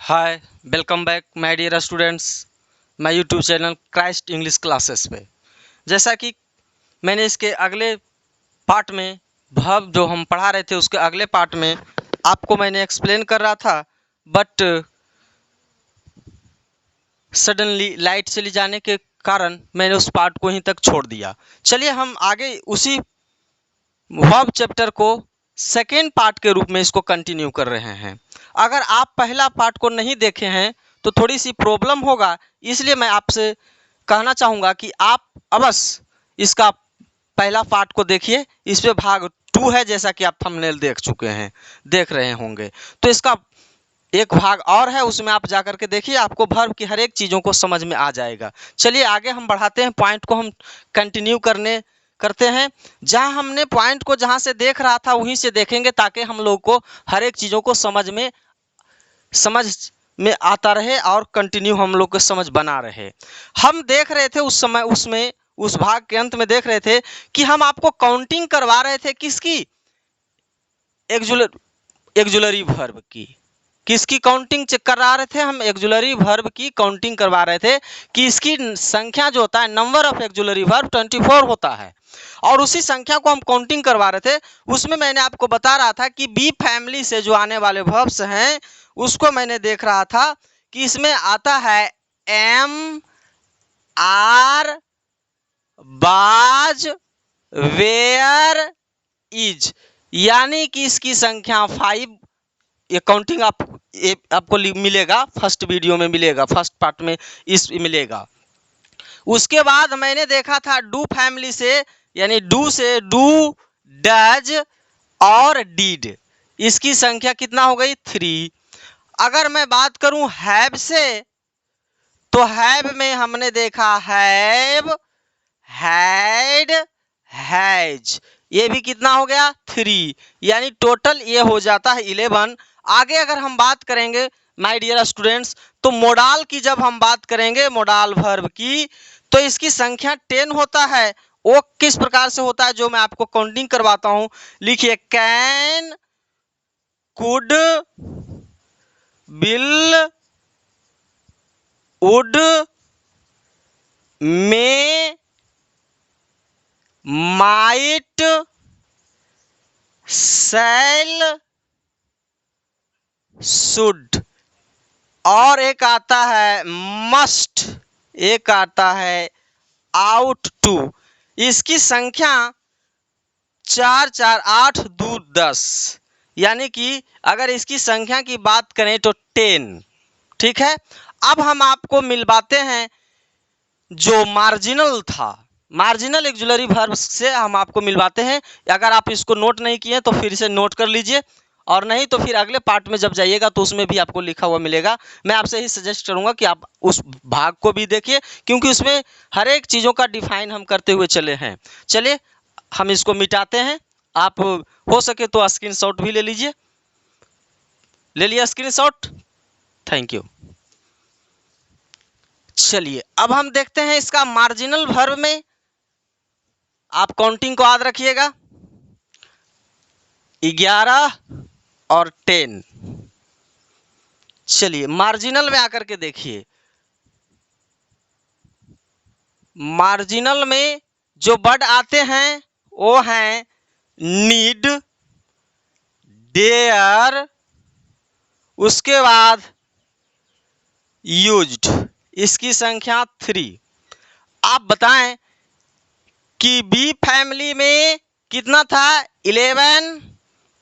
Hi, welcome back my dear students, my YouTube channel Christ English classes पे। जैसा कि मैंने इसके अगले पार्ट में वर्ब जो हम पढ़ा रहे थे उसके अगले पार्ट में आपको मैंने एक्सप्लेन कर रहा था, बट सडनली लाइट चली जाने के कारण मैंने उस पार्ट को यहीं तक छोड़ दिया। चलिए हम आगे उसी वर्ब चैप्टर को सेकेंड पार्ट के रूप में इसको कंटिन्यू कर रहे हैं। अगर आप पहला पार्ट को नहीं देखे हैं तो थोड़ी सी प्रॉब्लम होगा, इसलिए मैं आपसे कहना चाहूँगा कि आप अवश्य इसका पहला पार्ट को देखिए। इस पे भाग 2 है, जैसा कि आप थंबनेल देख रहे होंगे। तो इसका एक भाग और है, उसमें आप जाकर के देखिए, आपको वर्ब की हर एक चीज़ों को समझ में आ जाएगा। चलिए आगे हम बढ़ाते हैं, पॉइंट को हम कंटिन्यू करते हैं। जहां हमने पॉइंट को जहां से देख रहा था वहीं से देखेंगे, ताकि हम लोग को हर एक चीज़ों को समझ में आता रहे और कंटिन्यू हम लोग को समझ बना रहे। हम देख रहे थे उस समय, उसमें उस भाग के अंत में देख रहे थे कि हम आपको काउंटिंग करवा रहे थे किसकी, एक्जुलरी वर्ब की। किसकी काउंटिंग चेक करा रहे थे हम? एक्जुलरी वर्ब की काउंटिंग करवा रहे थे कि इसकी संख्या जो होता है, नंबर ऑफ एक्जुलरी वर्ब 24 होता है, और उसी संख्या को हम काउंटिंग करवा रहे थे। उसमें मैंने आपको बता रहा था कि बी फैमिली से जो आने वाले वर्ब्स हैं उसको मैंने देख रहा था कि इसमें आता है एम, आर, बाज, वेयर, इज, यानी कि इसकी संख्या 5। ये काउंटिंग आपको मिलेगा फर्स्ट वीडियो में, मिलेगा फर्स्ट पार्ट में इस मिलेगा। उसके बाद मैंने देखा था डू फैमिली से, यानी डू से डू, डज और डीड, इसकी संख्या कितना हो गई? 3। अगर मैं बात करूं हैव से, तो हैव में हमने देखा हैव, हैड, हैज, ये भी कितना हो गया? 3, यानी टोटल ये हो जाता है 11। आगे अगर हम बात करेंगे माय डियर स्टूडेंट्स, तो मोडाल की जब हम बात करेंगे, मोडाल वर्ब की, तो इसकी संख्या 10 होता है। वो किस प्रकार से होता है, जो मैं आपको काउंटिंग करवाता हूं। लिखिए can, could, will, would, may, might, shall, should, और एक आता है मस्ट, एक आता है आउट टू। इसकी संख्या 4 4 8 2 10, यानी कि अगर इसकी संख्या की बात करें तो 10। ठीक है, अब हम आपको मिलवाते हैं जो मार्जिनल था, मार्जिनल एक्जुलरी वर्ब से हम आपको मिलवाते हैं। अगर आप इसको नोट नहीं किए तो फिर से नोट कर लीजिए, और नहीं तो फिर अगले पार्ट में जब जाइएगा तो उसमें भी आपको लिखा हुआ मिलेगा। मैं आपसे ही सजेस्ट करूंगा कि आप उस भाग को भी देखिए, क्योंकि उसमें हर एक चीज़ों का डिफाइन हम करते हुए चले हैं। चलिए हम इसको मिटाते हैं। आप हो सके तो स्क्रीनशॉट भी ले लीजिए। ले लिया स्क्रीनशॉट? Thank you. चलिए अब हम देखते हैं इसका मार्जिनल वर्ब में। आप काउंटिंग को याद रखिएगा, 11 और 10। चलिए मार्जिनल में आकर के देखिए, मार्जिनल में जो वर्ड आते हैं वो हैं नीड, डेयर, उसके बाद यूज्ड, इसकी संख्या 3। आप बताएं कि बी फैमिली में कितना था? 11,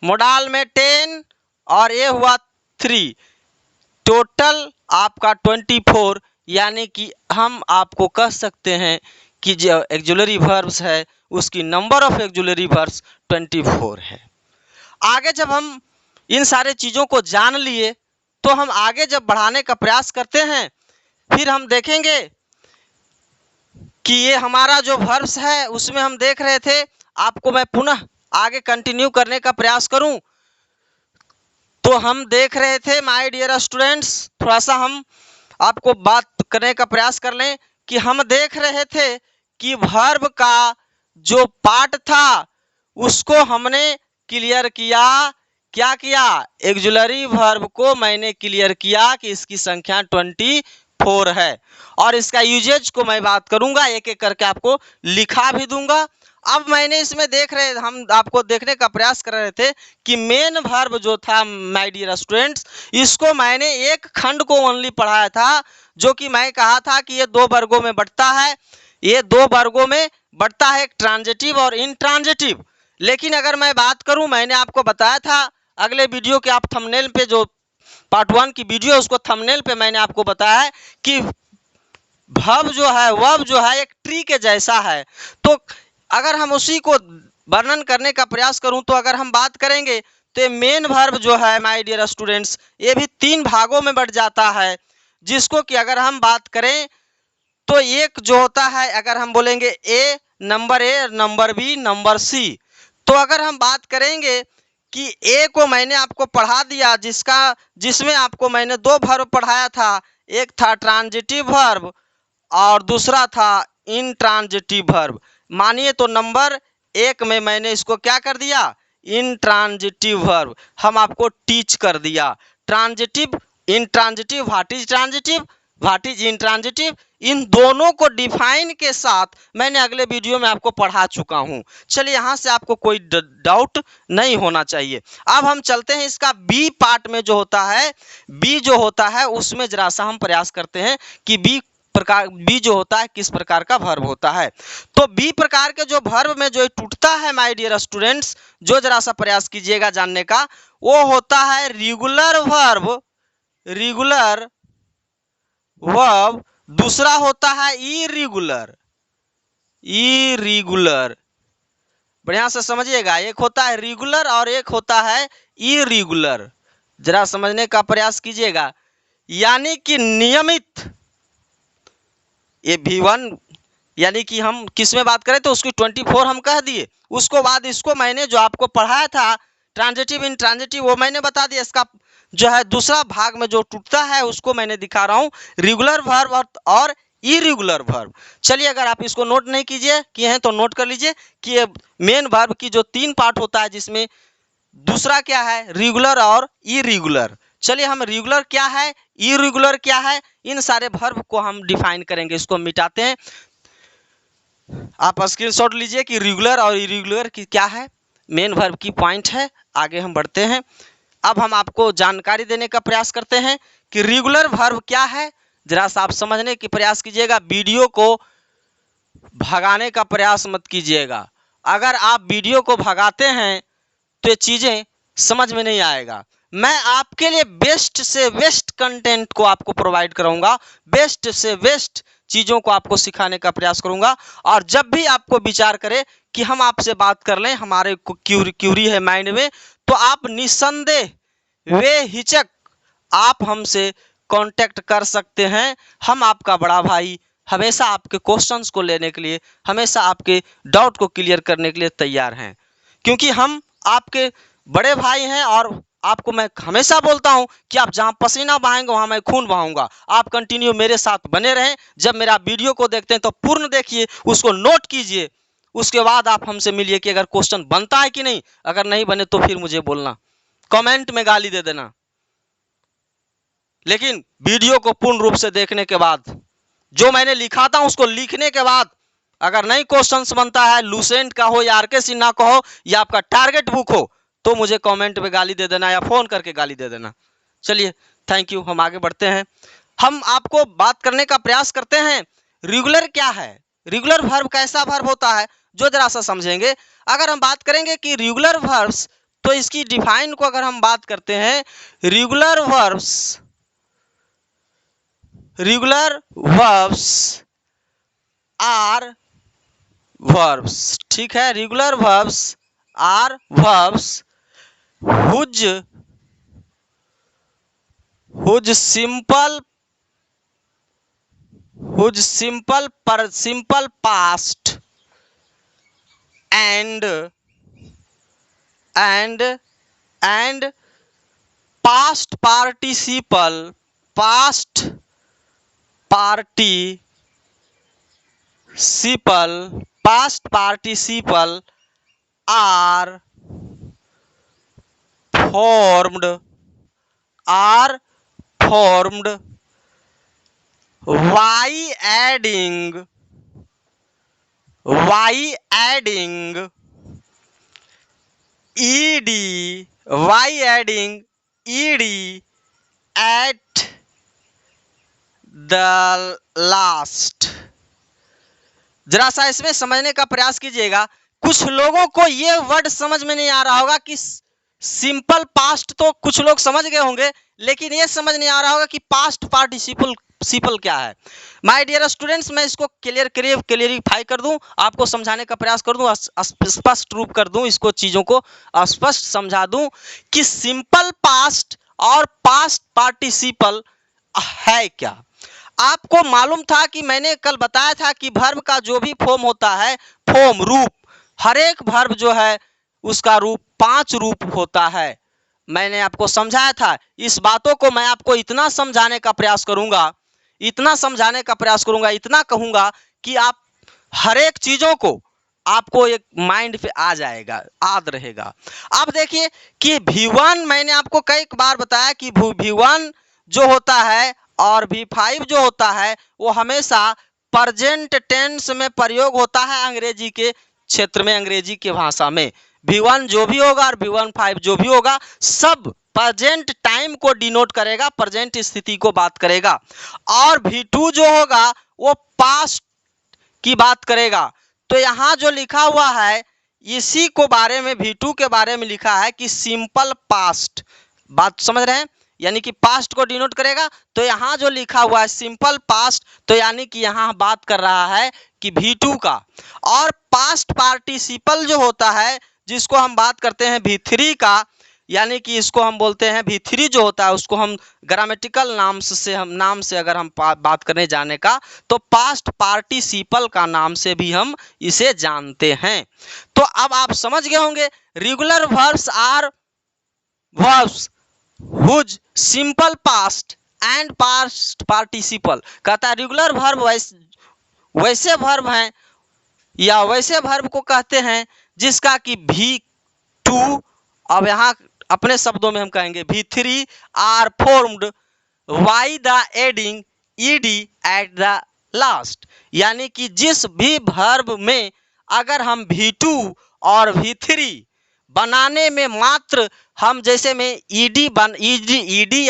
मोडाल में 10 और ये हुआ 3, टोटल आपका 24। यानी कि हम आपको कह सकते हैं कि जो एक्जुलरी वर्ब्स है उसकी नंबर ऑफ एक्जुलरी वर्ब्स 24 है। आगे जब हम इन सारे चीज़ों को जान लिए तो हम आगे जब बढ़ाने का प्रयास करते हैं, फिर हम देखेंगे कि ये हमारा जो वर्ब्स है उसमें हम देख रहे थे, आपको मैं पुनः आगे कंटिन्यू करने का प्रयास करूं तो हम देख रहे थे माय डियर स्टूडेंट्स, थोड़ा सा हम आपको बात करने का प्रयास कर लें कि हम देख रहे थे कि वर्ब का जो पार्ट था उसको हमने क्लियर किया क्या किया, एक्जुलरी वर्ब को मैंने क्लियर किया कि इसकी संख्या 24 है। और इसका यूजेज को मैं बात करूंगा, एक एक करके आपको लिखा भी दूंगा। अब मैंने इसमें हम आपको देखने का प्रयास कर रहे थे कि मेन वर्ब जो था माय डियर स्टूडेंट्स, इसको मैंने एक खंड को ओनली पढ़ाया था, जो कि मैं कहा था कि ये 2 वर्गों में बढ़ता है, ये 2 वर्गों में बढ़ता है, एक ट्रांजिटिव और इंट्रांजिटिव। लेकिन अगर मैं बात करूं, मैंने आपको बताया था अगले वीडियो के आप थंबनेल पे, जो पार्ट 1 की वीडियो उसको थंबनेल पे मैंने आपको बताया है कि वर्ब जो है एक ट्री के जैसा है। तो अगर हम उसी को वर्णन करने का प्रयास करूं, तो अगर हम बात करेंगे तो मेन वर्ब जो है माय डियर स्टूडेंट्स, ये भी 3 भागों में बढ़ जाता है, जिसको कि अगर हम बात करें तो एक जो होता है, अगर हम बोलेंगे ए, नंबर बी, नंबर सी। तो अगर हम बात करेंगे कि ए को मैंने आपको पढ़ा दिया, जिसमें आपको मैंने 2 वर्ब पढ़ाया था, एक था ट्रांजिटिव वर्ब और दूसरा था इंट्रांजिटिव वर्ब। मानिए तो नंबर 1 में मैंने इसको क्या कर दिया, इंट्रांजिटिव वर्ब हम आपको टीच कर दिया। Transitive, intransitive, what is intransitive, इन दोनों को डिफाइन के साथ मैंने अगले वीडियो में आपको पढ़ा चुका हूं। चलिए, यहां से आपको कोई डाउट नहीं होना चाहिए। अब हम चलते हैं इसका बी पार्ट में, जो होता है उसमें जरा सा हम प्रयास करते हैं कि बी जो होता है किस प्रकार का वर्ब होता है। तो बी प्रकार के जो वर्ब में जो टूटता है माय डियर स्टूडेंट्स, जो जरा सा प्रयास कीजिएगा जानने का, वो होता है रेगुलर वर्ब, दूसरा होता है इरेगुलर। बढ़िया से समझिएगा, एक होता है रेगुलर और एक होता है इरेगुलर। जरा समझने का प्रयास कीजिएगा, यानी कि नियमित, ये V1, यानी कि हम किस में बात करें तो उसकी 24 हम कह दिए। उसको बाद इसको मैंने जो आपको पढ़ाया था ट्रांजिटिव इंट्रांजिटिव, वो मैंने बता दिया। इसका जो है दूसरा भाग में जो टूटता है उसको मैंने दिखा रहा हूँ, रेगुलर वर्ब और इरेगुलर वर्ब। चलिए, अगर आप इसको नोट नहीं किए हैं तो नोट कर लीजिए कि ये मेन वर्ब की जो 3 पार्ट होता है, जिसमें दूसरा क्या है, रेगुलर और इरेगुलर। चलिए, हम रेगुलर क्या है, इरेगुलर क्या है, इन सारे वर्ब को हम डिफाइन करेंगे। इसको मिटाते हैं, आप स्क्रीनशॉट लीजिए कि रेगुलर और इरेगुलर की क्या है, मेन वर्ब की पॉइंट है। आगे हम बढ़ते हैं। अब हम आपको जानकारी देने का प्रयास करते हैं कि रेगुलर वर्ब क्या है। जरा सा आप समझने की प्रयास कीजिएगा, वीडियो को भगाने का प्रयास मत कीजिएगा। अगर आप वीडियो को भगाते हैं तो ये चीजें समझ में नहीं आएगा। मैं आपके लिए बेस्ट से बेस्ट कंटेंट को आपको प्रोवाइड कराऊंगा, बेस्ट से बेस्ट चीजों को आपको सिखाने का प्रयास करूंगा। और जब भी आपको विचार करे कि हम आपसे बात कर लें, हमारे को क्यूरी है माइंड में, तो आप निसंदेह बेहिचक आप हमसे कांटेक्ट कर सकते हैं। हम आपका बड़ा भाई हमेशा आपके क्वेश्चंस को लेने के लिए, हमेशा आपके डाउट को क्लियर करने के लिए तैयार हैं, क्योंकि हम आपके बड़े भाई हैं। और आपको मैं हमेशा बोलता हूं कि आप जहां पसीना बहाएंगे वहां मैं खून बहाऊंगा। आप कंटिन्यू मेरे साथ बने रहें। जब मेरा वीडियो को देखते हैं तो पूर्ण देखिए, उसको नोट कीजिए, उसके बाद आप हमसे मिलिए कि अगर क्वेश्चन बनता है कि नहीं। अगर नहीं बने तो फिर मुझे बोलना, कमेंट में गाली दे देना, लेकिन वीडियो को पूर्ण रूप से देखने के बाद, जो मैंने लिखा था उसको लिखने के बाद, अगर नहीं क्वेश्चंस बनता है, लूसेंट का हो या आरके सिन्हा का हो या आपका टारगेट बुक हो, तो मुझे कमेंट में गाली दे देना या फोन करके गाली दे देना। चलिए, थैंक यू। हम आगे बढ़ते हैं। हम आपको बात करने का प्रयास करते हैं रेगुलर क्या है, रेगुलर वर्ब कैसा वर्ब होता है, जो जरा सा समझेंगे। अगर हम बात करेंगे कि रेगुलर वर्ब्स, तो इसकी डिफाइन को अगर हम बात करते हैं, रेगुलर वर्ब्स आर verbs, ठीक है। Regular verbs are verbs whose simple past and past participle are formed, are formed by adding ed, at the last। जरा सा इसमें समझने का प्रयास कीजिएगा। कुछ लोगों को ये वर्ड समझ में नहीं आ रहा होगा कि सिंपल पास्ट तो कुछ लोग समझ गए होंगे, लेकिन ये समझ नहीं आ रहा होगा कि पास्ट पार्टिसिपल क्या है। माय डियर स्टूडेंट्स, मैं इसको क्लियरिफाई कर दूं, आपको समझाने का प्रयास कर दूं, स्पष्ट रूप कर दूं, इसको चीजों को स्पष्ट समझा दूं कि सिंपल पास्ट और पास्ट पार्टिसिपल है क्या। आपको मालूम था कि मैंने कल बताया था कि वर्ब का जो भी फॉर्म होता है, फॉर्म रूप, हर एक वर्ब जो है उसका रूप 5 रूप होता है। मैंने आपको समझाया था। इस बातों को मैं आपको इतना समझाने का प्रयास करूंगा, इतना कहूंगा कि आप हर एक चीजों को आपको एक माइंड पे आ जाएगा, याद रहेगा। अब देखिए कि V1 मैंने आपको कई बार बताया कि V1 जो होता है और V5 जो होता है वो हमेशा प्रेजेंट टेंस में प्रयोग होता है अंग्रेजी के क्षेत्र में, अंग्रेजी की भाषा में। V1 जो भी होगा और V15 जो भी होगा सब प्रेजेंट टाइम को डिनोट करेगा, प्रेजेंट स्थिति को बात करेगा। और V2 जो होगा वो पास्ट की बात करेगा। तो यहाँ जो लिखा हुआ है इसी को बारे में, V2 के बारे में लिखा है कि सिंपल पास्ट, बात समझ रहे हैं, यानी कि पास्ट को डिनोट करेगा। तो यहाँ जो लिखा हुआ है सिंपल पास्ट, तो यानी कि यहाँ बात कर रहा है कि V2 का। और पास्ट पार्टिसिपल जो होता है जिसको हम बात करते हैं V3 का, यानी कि इसको हम बोलते हैं V3 जो होता है उसको हम ग्रामेटिकल नाम से अगर हम बात करने जाने का तो पास्ट पार्टिसिपल का नाम से भी हम इसे जानते हैं। तो अब आप समझ गए होंगे regular verbs are verbs whose simple past and past participle. कहता है रेगुलर वर्ब वैसे वर्ब हैं या वैसे वर्ब को कहते हैं जिसका कि V2, अब यहाँ अपने शब्दों में हम कहेंगे V3 are formed by the adding ed at the last. यानी कि जिस भी वर्ब में अगर हम V2 और V3 बनाने में मात्र हम जैसे में ed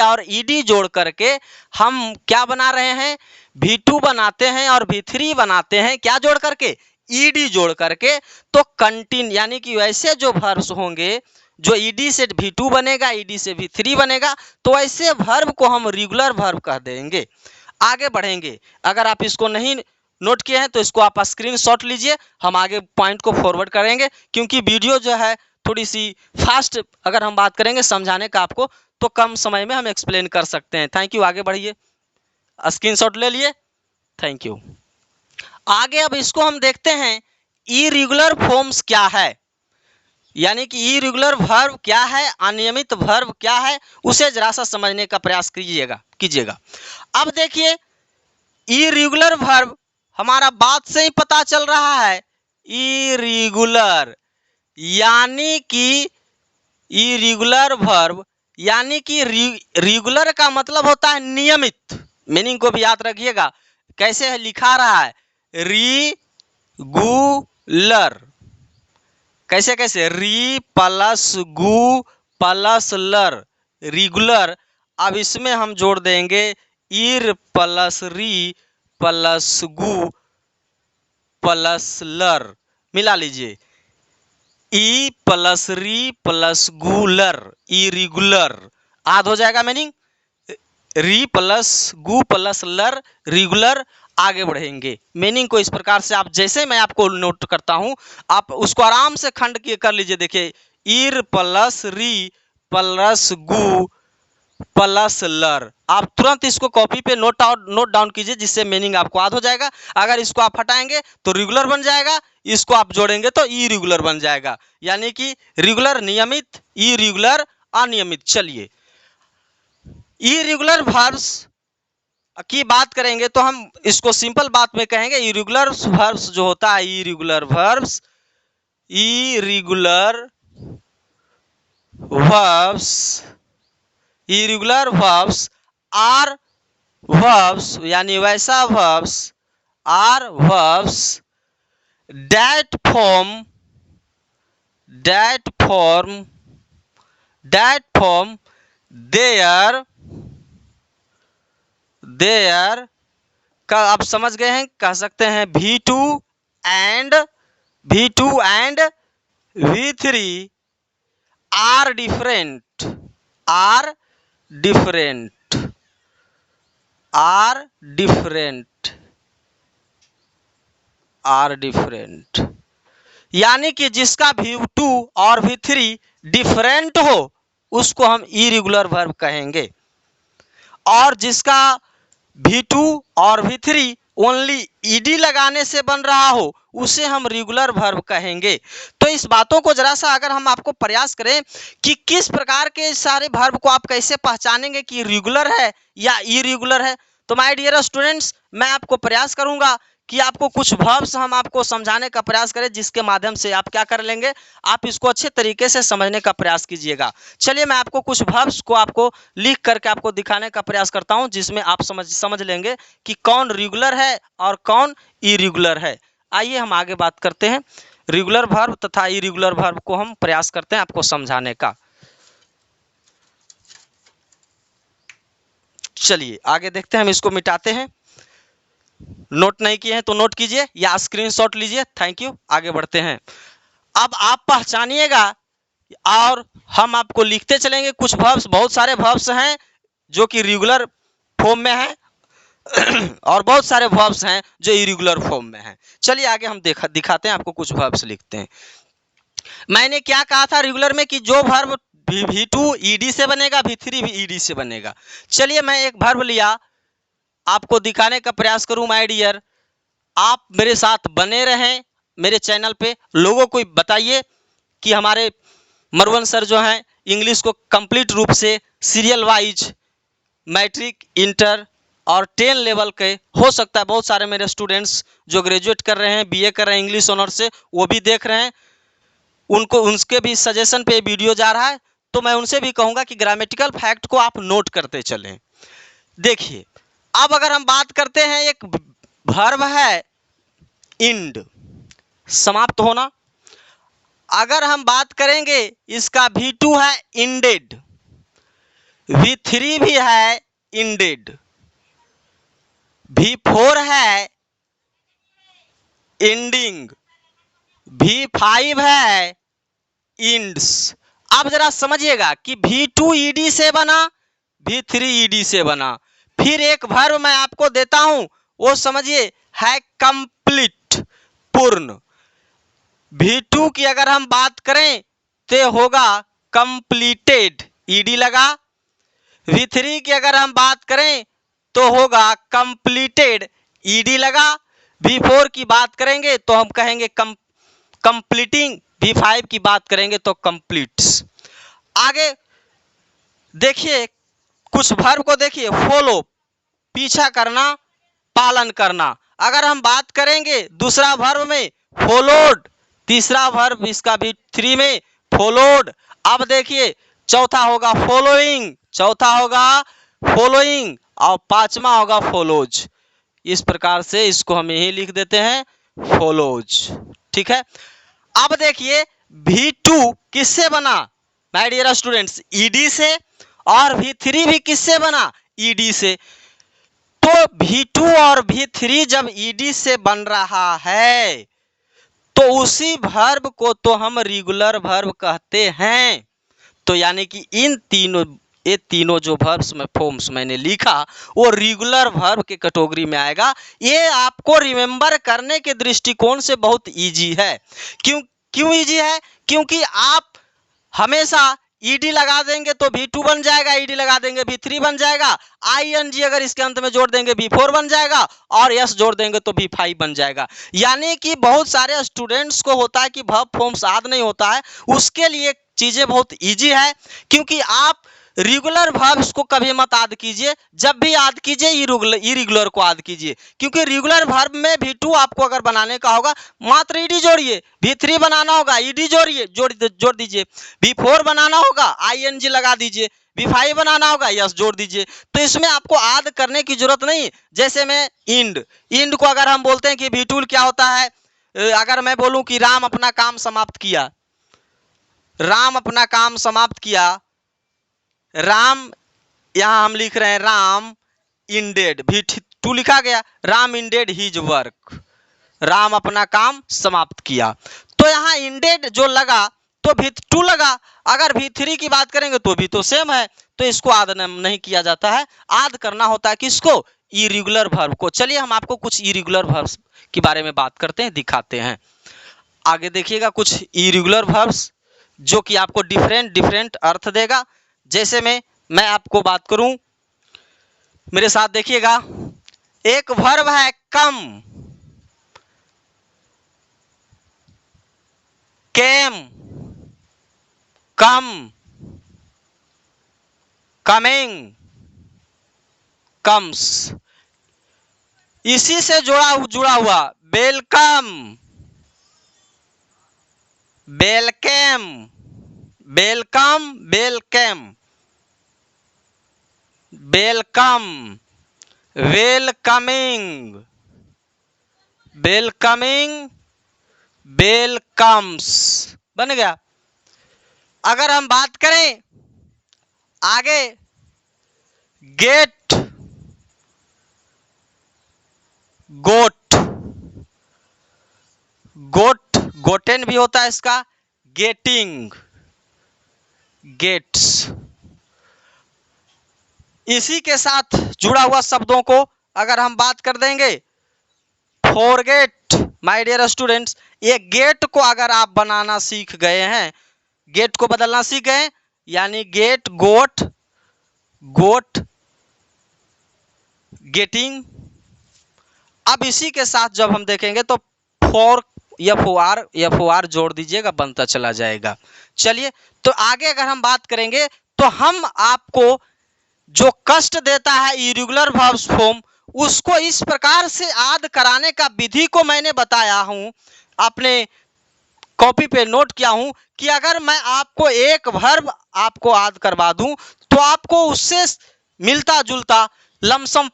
और ed जोड़ करके हम क्या बना रहे हैं, V2 बनाते हैं और V3 बनाते हैं, क्या जोड़ करके, ed जोड़ करके। तो कंटिन्यू यानी कि वैसे जो वर्ब्स होंगे जो ed से V2 बनेगा, ed से V3 बनेगा, तो ऐसे वर्ब को हम रेगुलर वर्ब कह देंगे। आगे बढ़ेंगे, अगर आप इसको नहीं नोट किए हैं तो इसको आप स्क्रीनशॉट लीजिए, हम आगे पॉइंट को फॉरवर्ड करेंगे, क्योंकि वीडियो जो है थोड़ी सी फास्ट अगर हम बात करेंगे समझाने का आपको तो कम समय में हम एक्सप्लेन कर सकते हैं। थैंक यू, आगे बढ़िए, स्क्रीनशॉट ले लिए, थैंक यू। आगे अब इसको हम देखते हैं इरेगुलर फॉर्म्स क्या है, यानी कि इरेगुलर वर्ब क्या है, अनियमित वर्ब क्या है, उसे जरा सा समझने का प्रयास कीजिएगा। अब देखिए इरेगुलर वर्ब हमारा बात से ही पता चल रहा है, इरेगुलर यानी कि इरेगुलर वर्ब यानी कि रेगुलर का मतलब होता है नियमित। मीनिंग को भी याद रखिएगा, कैसे है लिखा रहा है रेगुलर, कैसे री प्लस गु प्लस लर, रेगुलर। अब इसमें हम जोड़ देंगे इर प्लस री प्लस गु प्लस लर, मिला लीजिए ई प्लस री प्लस गुलर, इरेगुलर, आद हो जाएगा मीनिंग, री प्लस गु प्लस लर, रेगुलर। आगे बढ़ेंगे मीनिंग को इस प्रकार से, आप जैसे मैं आपको नोट करता हूं आप उसको आराम से खंड कर लीजिए। देखिए इर प्लस री प्लस गु प्लस लर, आप तुरंत इसको कॉपी पे नोट डाउन कीजिए, जिससे मीनिंग आपको याद हो जाएगा। अगर इसको आप हटाएंगे तो रेगुलर बन जाएगा, इसको आप जोड़ेंगे तो इरेगुलर बन जाएगा, यानी कि रेगुलर नियमित, इरेगुलर अनियमित। चलिए इरेगुलर वर्ब्स की बात करेंगे तो हम इसको सिंपल बात में कहेंगे इरेगुलर वर्ब्स जो होता है, irregular verbs, irregular verbs are verbs यानी वैसा verbs are verbs that form their का आप समझ गए हैं, कह सकते हैं V2 and V3 are different यानी कि जिसका V2 और V3 डिफरेंट हो उसको हम इरेगुलर वर्ब कहेंगे, और जिसका V2 और V3 ओनली ईडी लगाने से बन रहा हो उसे हम रेगुलर वर्ब कहेंगे। तो इस बातों को जरा सा अगर हम आपको प्रयास करें कि किस प्रकार के सारे वर्ब को आप कैसे पहचानेंगे कि रेगुलर है या इरेगुलर है, तो माय डियर स्टूडेंट्स मैं आपको प्रयास करूंगा कि आपको कुछ वर्ब्स हम आपको समझाने का प्रयास करें, जिसके माध्यम से आप क्या कर लेंगे, आप इसको अच्छे तरीके से समझने का प्रयास कीजिएगा। चलिए मैं आपको कुछ वर्ब्स को आपको लिख करके आपको दिखाने का प्रयास करता हूं, जिसमें आप समझ लेंगे कि कौन रेगुलर है और कौन इरेगुलर है। आइए हम आगे बात करते हैं, रेगुलर वर्ब तथा इरेगुलर वर्ब को हम प्रयास करते हैं आपको समझाने का। चलिए आगे देखते हैं, हम इसको मिटाते हैं, नोट नहीं किए हैं तो नोट कीजिए या स्क्रीनशॉट लीजिए। Thank you. आगे बढ़ते हैं, अब आप पहचानिएगा और हम आपको लिखते चलेंगे। कुछ वर्ब्स, बहुत सारे वर्ब्स हैं जो कि रेगुलर फॉर्म में हैं और बहुत सारे वर्ब्स हैं जो इरेगुलर फॉर्म में हैं। चलिए आगे हम दिखाते हैं आपको, कुछ वर्ब्स लिखते हैं। मैंने क्या कहा था रेगुलर में कि जो वर्ब V2 ईडी से बनेगा V3 भी ईडी से बनेगा। चलिए मैं एक वर्ब लिया, आपको दिखाने का प्रयास करूं। माय डियर, आप मेरे साथ बने रहें मेरे चैनल पे, लोगों को बताइए कि हमारे मरवन सर जो हैं इंग्लिश को कंप्लीट रूप से सीरियल वाइज मैट्रिक, इंटर और 10 लेवल के, हो सकता है बहुत सारे मेरे स्टूडेंट्स जो ग्रेजुएट कर रहे हैं, बीए कर रहे हैं इंग्लिश ऑनर से, वो भी देख रहे हैं, उनको उनके भी सजेशन पे वीडियो जा रहा है, तो मैं उनसे भी कहूँगा कि ग्रामेटिकल फैक्ट को आप नोट करते चलें। देखिए अब अगर हम बात करते हैं, एक वर्ब है इंड, समाप्त होना। अगर हम बात करेंगे इसका V2 है इंडेड, V3 भी है इंडेड, V4 है इंडिंग, V5 है इंड्स। अब जरा समझिएगा कि V2 ईडी से बना, V3 ईडी से बना। फिर एक वर्ब मैं आपको देता हूं, वो समझिए है कंप्लीट, पूर्ण। V2 की अगर हम बात करें तो होगा कंप्लीटेड, ईडी लगा। V3 की अगर हम बात करें तो होगा कंप्लीटेड, ईडी लगा। V4 की बात करेंगे तो हम कहेंगे कंप्लीटिंग, V5 की बात करेंगे तो कंप्लीट्स। आगे देखिए कुछ वर्ब को देखिए, फॉलो पीछा करना, पालन करना। अगर हम बात करेंगे दूसरा वर्ब में फॉलोड, तीसरा वर्ब इसका V3 में फॉलोड। अब देखिए चौथा होगा फॉलोइंग, और पांचवा होगा फॉलोज। इस प्रकार से इसको हम यही लिख देते हैं फॉलोज, ठीक है। अब देखिए V2 किससे बना माय डियर स्टूडेंट्स, ईडी से, और V3 भी किससे बना, ईडी से। तो V2 और V3 जब ईडी से बन रहा है तो उसी वर्ब को तो हम रेगुलर वर्ब कहते हैं। तो यानी कि ये तीनों जो वर्ब्स में फॉर्म्स मैंने लिखा वो रेगुलर वर्ब के कैटेगरी में आएगा। ये आपको रिमेंबर करने के दृष्टिकोण से बहुत इजी है। क्यों इजी है? क्योंकि आप हमेशा ईडी लगा देंगे तो V2 बन जाएगा, ईडी लगा देंगे V3 बन जाएगा, ING अगर इसके अंत में जोड़ देंगे V4 बन जाएगा, और S जोड़ देंगे तो V5 बन जाएगा। यानी कि बहुत सारे स्टूडेंट्स को होता है कि वर्ब फॉर्म्स याद नहीं होता है, उसके लिए चीजें बहुत इजी है। क्योंकि आप रेगुलर वर्ब्स को कभी मत याद कीजिए, जब भी याद कीजिए इरेगुलर को याद कीजिए, क्योंकि रेगुलर वर्ब में V2 आपको अगर बनाने का होगा मात्र ईडी जोड़िए, V3 बनाना होगा ईडी जोड़िए, जोड़ दीजिए, V4 बनाना होगा ING लगा दीजिए, V5 बनाना होगा यस जोड़ दीजिए। तो इसमें आपको याद करने की जरूरत नहीं। जैसे में इंड को अगर हम बोलते हैं कि V2 क्या होता है, अगर मैं बोलूं कि राम अपना काम समाप्त किया, राम अपना काम समाप्त किया, राम यहां हम लिख रहे हैं राम इंडेड, V2 लिखा गया, Ram ended his work, Ram अपना काम समाप्त किया। तो यहाँ इंडेड जो लगा तो V2 लगा, अगर V3 की बात करेंगे तो भी तो सेम है, तो इसको आद नहीं किया जाता है, आद करना होता है किसको, इरेगुलर वर्ब को। चलिए हम आपको कुछ इरेगुलर वर्ब्स के बारे में बात करते हैं, दिखाते हैं। आगे देखिएगा कुछ इरेगुलर वर्ब्स जो कि आपको डिफरेंट अर्थ देगा। जैसे में मैं आपको बात करूं, मेरे साथ देखिएगा, एक वर्ब है कम, केम, कम, कमिंग, कम्स, इसी से जुड़ा हुआ welcome, welcome, welcome, welcome, welcome, welcoming, welcoming, welcomes, बन गया। अगर हम बात करें आगे, गेट, गोट, गोट, गोटेन भी होता है इसका, गेटिंग, गेट्स, इसी के साथ जुड़ा हुआ शब्दों को अगर हम बात कर देंगे, फॉरगेट, माय डियर स्टूडेंट्स, ये गेट को अगर आप बनाना सीख गए हैं, गेट को बदलना सीख गए, यानी गेट, गोट, गोट, गेटिंग। अब इसी के साथ जब हम देखेंगे तो फॉर, एफ जोड़ दीजिएगा, बनता चला जाएगा। चलिए तो आगे अगर हम बात करेंगे तो हम आपको जो कष्ट देता है इरेगुलर वर्ब्स फॉर्म, उसको इस प्रकार से याद कराने का विधि को मैंने बताया हूं, अपने कॉपी पे नोट किया हूं कि अगर मैं आपको एक वर्ब आपको याद करवा दूं तो आपको उससे मिलता जुलता लमसम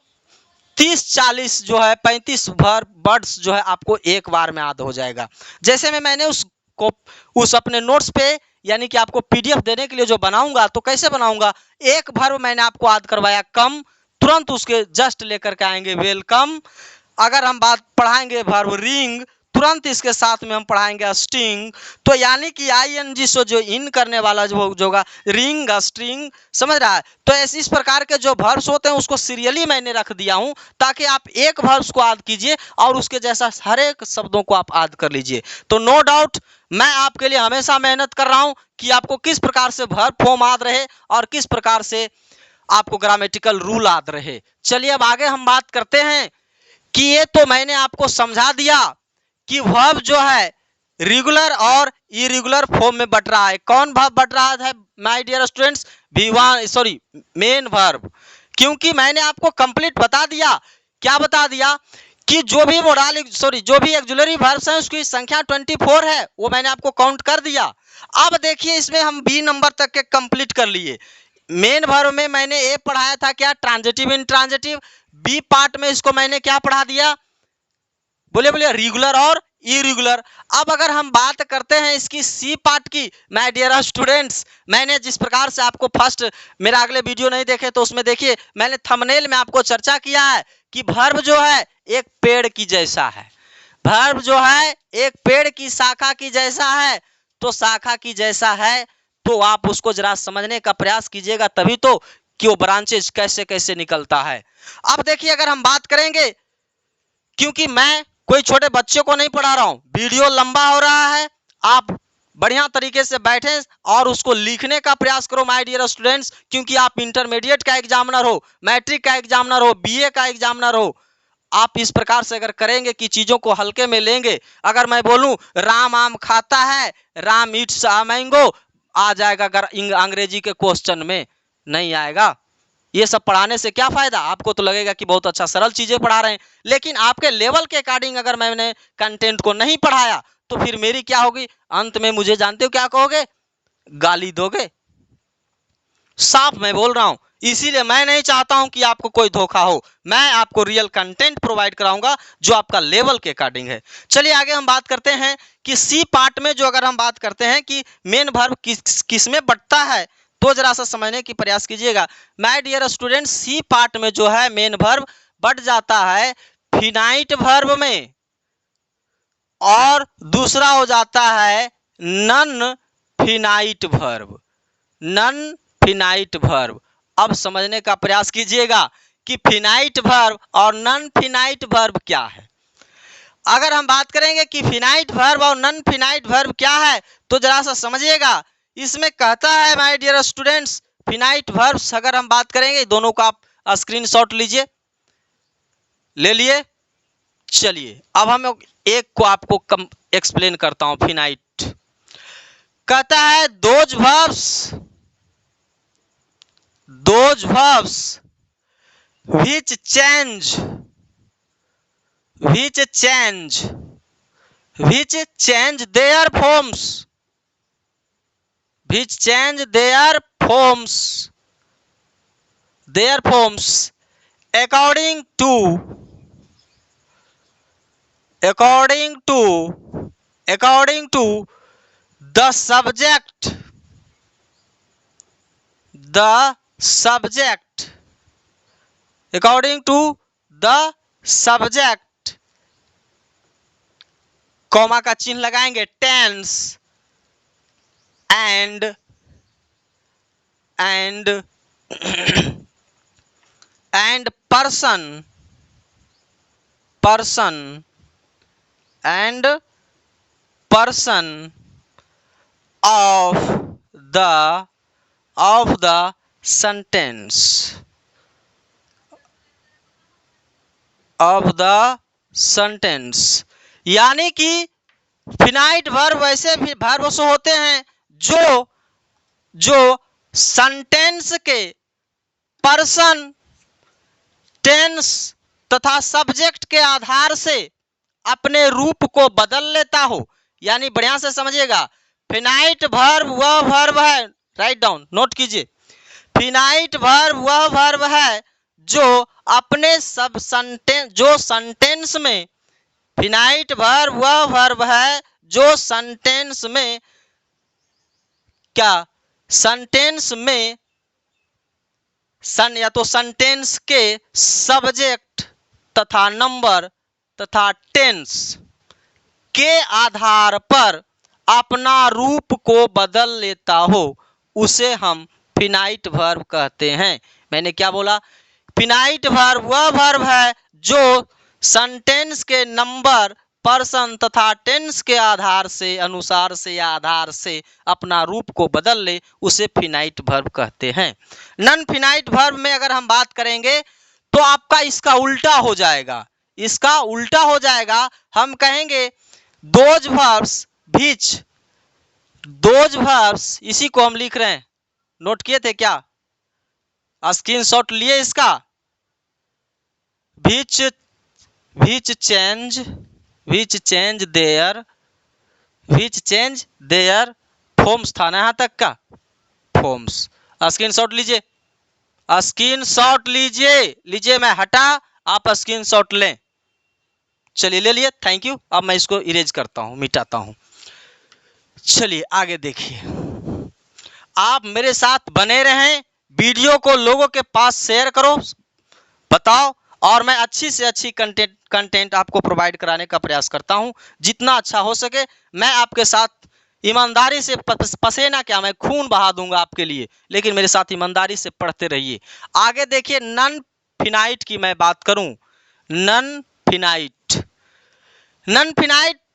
30-40 जो है 35 वर्ड्स जो है आपको एक बार में याद हो जाएगा। जैसे में मैंने उस अपने नोट्स पे यानी कि आपको PDF देने के लिए जो बनाऊंगा तो कैसे बनाऊंगा, एक वर्ब मैंने आपको याद करवाया कम, तुरंत उसके जस्ट लेकर के आएंगे वेलकम। अगर हम बात पढ़ाएंगे वर्ब रिंग, तुरंत इसके साथ में हम पढ़ाएंगे स्टिंग। तो यानी कि ING से जो इन करने वाला जो होगा रिंग, स्ट्रिंग, समझ रहा है। तो इस प्रकार के जो वर्ब्स होते हैं उसको सीरियली मैंने रख दिया हूं ताकि आप एक वर्ब्स को याद कीजिए और उसके जैसा हर एक शब्दों को आप याद कर लीजिए। तो नो डाउट मैं आपके लिए हमेशा मेहनत कर रहा हूं कि आपको किस प्रकार से वर्ब फॉर्म याद रहे और किस प्रकार से आपको ग्रामेटिकल रूल याद रहे। चलिए अब आगे हम बात करते हैं कि ये तो मैंने आपको समझा दिया कि वर्ब जो है रेगुलर और इरेगुलर फॉर्म में बट रहा है। कौन वर्ब बट रहा है my dear students, main verb. क्योंकि मैंने आपको कंप्लीट बता दिया, क्या बता दिया कि जो भी जो भी ऑक्सिलरी वर्ब्स हैं उसकी संख्या 24 है, वो मैंने आपको काउंट कर दिया। अब देखिए इसमें हम B नंबर तक के कंप्लीट कर लिए। मेन वर्ब में मैंने ए पढ़ाया था क्या, ट्रांजिटिव, इंट्रांजिटिव। बी पार्ट में इसको मैंने क्या पढ़ा दिया, बोले रेगुलर और इरेगुलर। अब अगर हम बात करते हैं इसकी सी पार्ट की, माय डियर स्टूडेंट्स, मैंने जिस प्रकार से आपको फर्स्ट, मेरा अगले वीडियो नहीं देखे तो उसमें देखिए, मैंने थंबनेल में आपको चर्चा किया है कि वर्ब जो है एक पेड़ की जैसा है, वर्ब जो है एक पेड़ की शाखा की जैसा है। तो शाखा की जैसा है तो आप उसको जरा समझने का प्रयास कीजिएगा, तभी तो कि वो ब्रांचेज कैसे कैसे निकलता है। अब देखिए अगर हम बात करेंगे, क्योंकि मैं कोई छोटे बच्चे को नहीं पढ़ा रहा हूं, वीडियो लंबा हो रहा है, आप बढ़िया तरीके से बैठे और उसको लिखने का प्रयास करो माय डियर स्टूडेंट्स, क्योंकि आप इंटरमीडिएट का एग्जामिनर हो, मैट्रिक का एग्जामिनर हो, BA का एग्जामिनर हो। आप इस प्रकार से अगर करेंगे कि चीजों को हल्के में लेंगे, अगर मैं बोलूं राम आम खाता है, राम ईट्स अ मैंगो, आ जाएगा अगर अंग्रेजी के क्वेश्चन में, नहीं आएगा। ये सब पढ़ाने से क्या फायदा? आपको तो लगेगा कि बहुत अच्छा सरल चीजें पढ़ा रहे हैं, लेकिन आपके लेवल के अकॉर्डिंग अगर मैंने कंटेंट को नहीं पढ़ाया तो फिर मेरी क्या होगी? अंत में मुझे जानते हो क्या कहोगे? गाली दोगे। साफ मैं बोल रहा हूं, इसीलिए मैं नहीं चाहता हूं कि आपको कोई धोखा हो। मैं आपको रियल कंटेंट प्रोवाइड कराऊंगा जो आपका लेवल के अकॉर्डिंग है। चलिए आगे हम बात करते हैं कि सी पार्ट में जो अगर हम बात करते हैं कि मेन वर्ब किस में बढ़ता है, तो जरा सा समझने की प्रयास कीजिएगा। My dear student, C part में जो है मेन वर्ब बढ़ जाता है फिनाइट वर्ब में, और दूसरा हो जाता है non finite verb. Non finite verb. अब समझने का प्रयास कीजिएगा कि फिनाइट वर्ब और नन फिनाइट वर्ब क्या है। अगर हम बात करेंगे कि फिनाइट वर्ब और नन फिनाइट वर्ब क्या है, तो जरा सा समझिएगा। इसमें कहता है my dear students, finite verbs अगर हम बात करेंगे, दोनों का आप स्क्रीनशॉट लीजिए, ले लिए। चलिए अब हम एक को आपको एक्सप्लेन करता हूं। फिनाइट कहता है those verbs which change their forms according to the subject according to the subject, comma का चिन्ह लगाएंगे, tense and person of the sentence यानी कि फिनाइट वर्ब वैसे भी वर्ब्स होते हैं जो सेंटेंस के पर्सन, टेंस तथा सब्जेक्ट के आधार से अपने रूप को बदल लेता हो। यानी बढ़िया से समझिएगा, फिनाइट वर्ब वह वर्ब है, राइट डाउन, नोट कीजिए। फिनाइट वर्ब वह वर्ब है जो अपने सेंटेंस में, फिनाइट वर्ब वह वर्ब है जो सेंटेंस में या तो सेंटेंस के सब्जेक्ट तथा नंबर तथा टेंस के आधार पर अपना रूप को बदल लेता हो, उसे हम फिनाइट वर्ब कहते हैं। मैंने क्या बोला? फिनाइट वर्ब वह वर्ब है जो सेंटेंस के नंबर, पर्सन तथा टेंस के आधार से, अनुसार से या आधार से अपना रूप को बदल ले, उसे फिनाइट वर्ब कहते हैं। नन फिनाइट वर्ब में अगर हम बात करेंगे तो आपका इसका उल्टा हो जाएगा। हम कहेंगे दोज verbs, इसी को हम लिख रहे हैं, नोट किए थे क्या? स्क्रीनशॉट लिए इसका? which change their forms था ना, यहां तक का फॉर्म्स। स्क्रीनशॉट लीजिए, मैं हटा, आप स्क्रीनशॉट लें। चलिए ले लिए, थैंक यू। अब मैं इसको इरेज करता हूं, मिटाता हूं। चलिए आगे देखिए, आप मेरे साथ बने रहें, वीडियो को लोगों के पास शेयर करो, बताओ, और मैं अच्छी से अच्छी कंटेंट आपको प्रोवाइड कराने का प्रयास करता हूं। जितना अच्छा हो सके मैं आपके साथ ईमानदारी से, पसीना क्या, मैं खून बहा दूंगा आपके लिए, लेकिन मेरे साथ ईमानदारी से पढ़ते रहिए। आगे देखिए, नन फिनाइट की मैं बात करूं, नन फिनाइट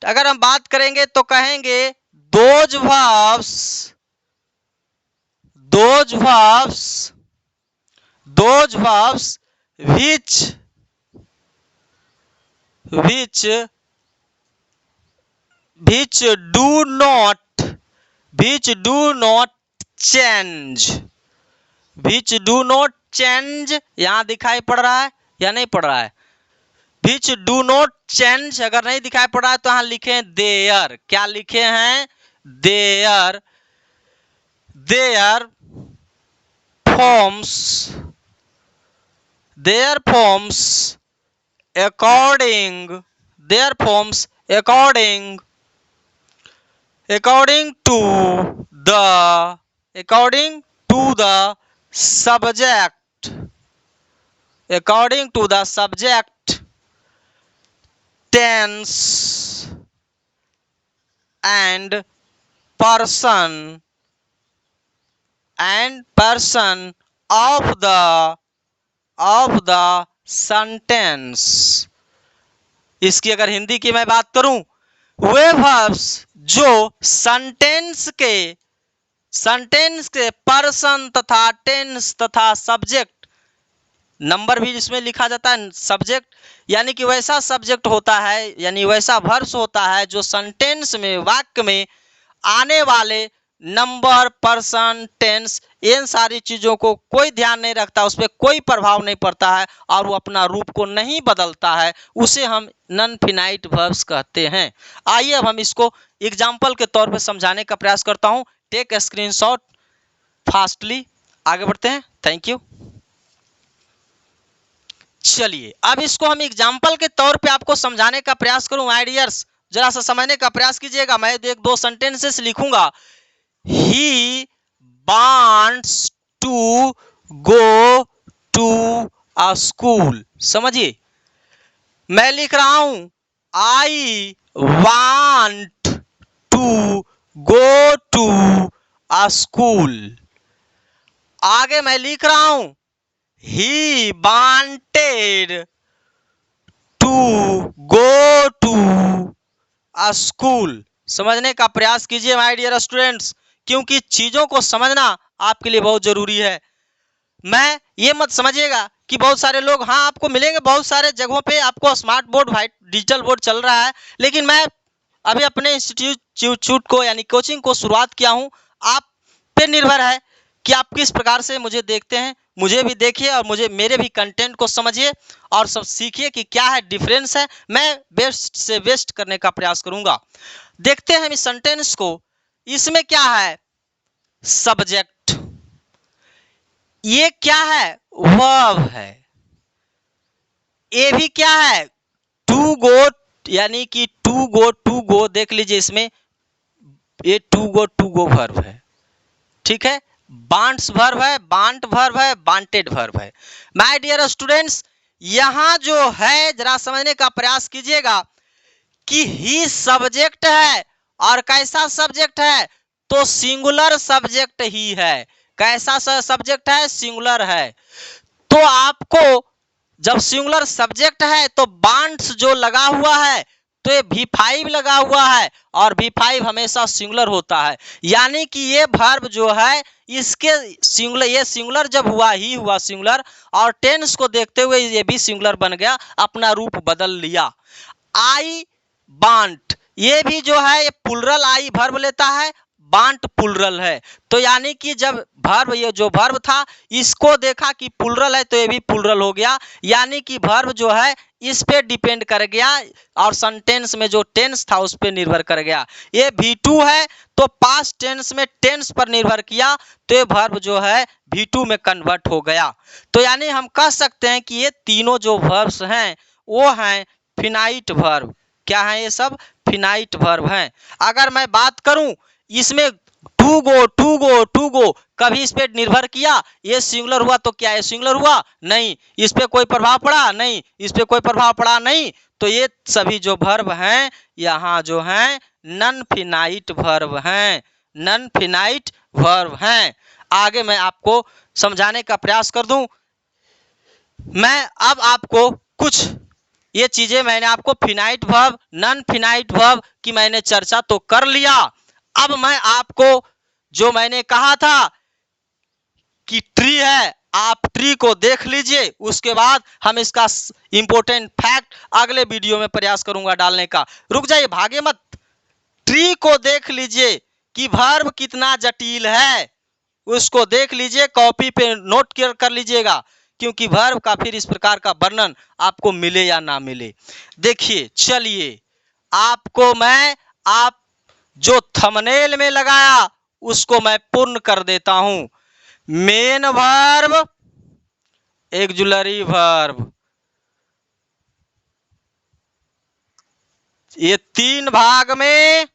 अगर हम बात करेंगे तो कहेंगे those verbs which do not change which do not change, यहां दिखाई पड़ रहा है या नहीं पड़ रहा है? विच डू नॉट चेंज, अगर नहीं दिखाई पड़ रहा है तो यहां लिखे देयर, क्या लिखे हैं? Their, their forms, their forms according, their forms according, according to the, according to the subject, according to the subject tense and person, and person of the sentence। इसकी अगर हिंदी की मैं बात करूं, वे verbs जो सेंटेंस के पर्सन तथा tense तथा सब्जेक्ट, नंबर भी इसमें लिखा जाता है सब्जेक्ट, यानी कि वैसा सब्जेक्ट होता है, यानी वैसा वर्ब्स होता है जो सेंटेंस में, वाक्य में आने वाले नंबर, पर्सन, टेंस, इन सारी चीजों को कोई ध्यान नहीं रखता, उस पर कोई प्रभाव नहीं पड़ता है और वो अपना रूप को नहीं बदलता है, उसे हम नॉन फिनाइट वर्ब्स कहते हैं। आइए अब हम इसको एग्जाम्पल के तौर पे समझाने का प्रयास करता हूं। टेक स्क्रीनशॉट फास्टली, आगे बढ़ते हैं। Thank you. चलिए अब इसको हम एग्जाम्पल के तौर पे आपको समझाने का प्रयास करूं। माय डियर्स, जरा सा समझने का प्रयास कीजिएगा। मैं एक दो सेंटेंसेस लिखूंगा। He wants to go to a school, समझिए मैं लिख रहा हूं I want to go to a school। आगे मैं लिख रहा हूं He wanted to go to a school। समझने का प्रयास कीजिए माय डियर स्टूडेंट्स, क्योंकि चीजों को समझना आपके लिए बहुत जरूरी है। मैं ये मत समझिएगा कि बहुत सारे लोग, हाँ आपको मिलेंगे बहुत सारे जगहों पे आपको smart board, white digital board चल रहा है, लेकिन मैं अभी अपने इंस्टीट्यूट को यानी कोचिंग को शुरुआत किया हूँ। आप पे निर्भर है कि आप किस प्रकार से मुझे देखते हैं। मुझे भी देखिए और मेरे भी कंटेंट को समझिए और सब सीखिए कि क्या है डिफरेंस है। मैं बेस्ट से बेस्ट करने का प्रयास करूंगा। देखते हैं हम इस सेंटेंस को। इसमें क्या है? सब्जेक्ट। ये क्या है? वर्ब है। ये भी क्या है? टू गो, यानी कि टू गो देख लीजिए, इसमें ये टू गो वर्ब है, ठीक है। बांट्स वर्ब है, बांट वर्ब है, बांटेड वर्ब है। माय डियर स्टूडेंट्स, यहां जो है जरा समझने का प्रयास कीजिएगा कि ही सब्जेक्ट है और कैसा सब्जेक्ट है? तो सिंगुलर सब्जेक्ट ही है। कैसा सब्जेक्ट है? सिंगुलर है। तो आपको जब सिंगुलर सब्जेक्ट है तो बांट्स जो लगा हुआ है तो ये V5 लगा हुआ है और V5 हमेशा सिंगुलर होता है, यानी कि ये वर्ब जो है इसके सिंगुलर, ये सिंगुलर जब हुआ ही हुआ सिंगुलर, और टेंस को देखते हुए ये भी सिंगुलर बन गया, अपना रूप बदल लिया। आई बांट, ये भी जो है ये प्लुरल आई वर्ब लेता है, बांट प्लुरल है। तो यानी कि जब वर्ब, ये जो वर्ब था इसको देखा कि प्लुरल है तो ये भी प्लुरल हो गया, यानी कि वर्ब जो है इस पे डिपेंड कर गया और सेंटेंस में जो टेंस था उस पे निर्भर कर गया। ये V2 है तो पास्ट टेंस में टेंस पर निर्भर किया तो ये वर्ब जो है V2 में कन्वर्ट हो गया। तो यानी हम कह सकते हैं कि ये तीनों जो वर्ब्स हैं वो हैं फिनाइट वर्ब। क्या है? ये सब फिनाइट वर्ब हैं। अगर मैं बात करूं इसमें टू गो कभी इस पे निर्भर किया, ये सिंगुलर हुआ तो क्या ये सिंगुलर हुआ? नहीं। इस पे कोई प्रभाव पड़ा? नहीं। इस पे कोई प्रभाव पड़ा? नहीं। तो ये सभी जो वर्ब हैं यहाँ जो हैं नॉन फिनाइट वर्ब हैं, नॉन फिनाइट वर्ब हैं। आगे मैं आपको समझाने का प्रयास कर दूं। मैं अब आपको कुछ ये चीजें, मैंने आपको finite verb, non finite verb की मैंने चर्चा तो कर लिया। अब मैं आपको जो मैंने कहा था कि ट्री है, आप ट्री को देख लीजिए, उसके बाद हम इसका इंपॉर्टेंट फैक्ट अगले वीडियो में प्रयास करूंगा डालने का। रुक जाइए, भागे मत। ट्री को देख लीजिए कि वर्ब कितना जटिल है। उसको देख लीजिए, कॉपी पे नोट कर लीजिएगा, क्योंकि वर्ब का फिर इस प्रकार का वर्णन आपको मिले या ना मिले। देखिए, चलिए आपको मैं आप जो थंबनेल में लगाया उसको मैं पूर्ण कर देता हूं। मेन वर्ब, ऑक्सिलरी वर्ब, ये तीन भाग में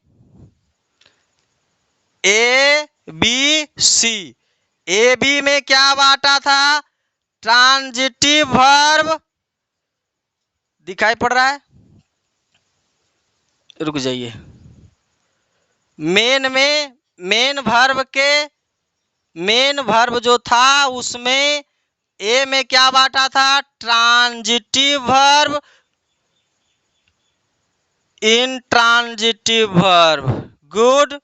A B C. A B में क्या बांटा था? ट्रांजिटिव वर्ब, दिखाई पड़ रहा है? रुक जाइए। मेन में मेन वर्ब जो था उसमें ए में क्या बांटा था? Transitive verb, intransitive verb. Good.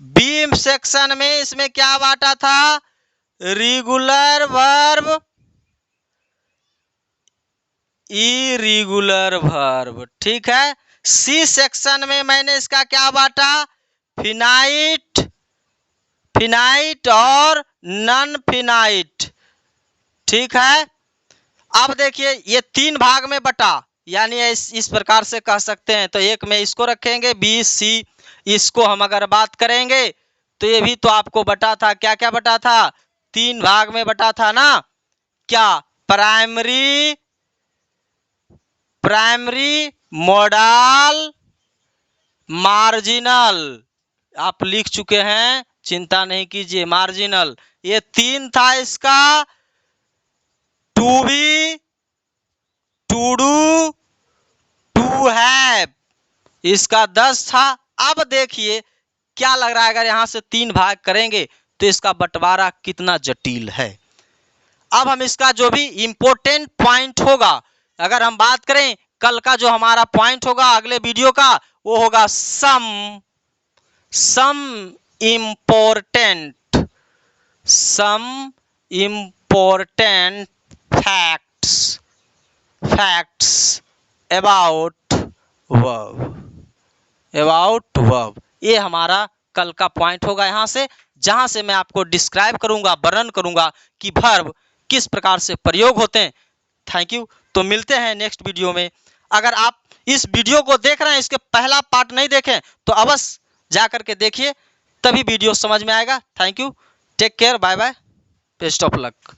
B section में इसमें क्या बांटा था? Regular verb, irregular verb. ठीक है। सी सेक्शन में मैंने इसका क्या बांटा? फिनाइट और नॉन फिनाइट। ठीक है। अब देखिए, ये तीन भाग में बटा, यानी इस प्रकार से कह सकते हैं। तो एक में इसको रखेंगे, बी सी, इसको हम अगर बात करेंगे तो ये भी तो आपको बटा था। क्या क्या बटा था? तीन भाग में बटा था ना। क्या? Primary, model, marginal. आप लिख चुके हैं, चिंता नहीं कीजिए। मार्जिनल, ये तीन था इसका। To be, to do, to have, इसका 10 था। अब देखिए क्या लग रहा है, अगर यहां से तीन भाग करेंगे तो इसका बंटवारा कितना जटिल है। अब हम इसका जो भी इंपॉर्टेंट पॉइंट होगा, अगर हम बात करें कल का जो हमारा पॉइंट होगा अगले वीडियो का, वो होगा some important facts about verb. ये हमारा कल का पॉइंट होगा, यहां से जहां से मैं आपको डिस्क्राइब करूंगा, वर्णन करूंगा कि वर्ब किस प्रकार से प्रयोग होते हैं। Thank you. तो मिलते हैं नेक्स्ट वीडियो में। अगर आप इस वीडियो को देख रहे हैं, इसके पहला पार्ट नहीं देखें तो अवश्य जा करके देखिए, तभी वीडियो समझ में आएगा। Thank you, take care, bye bye, best of luck.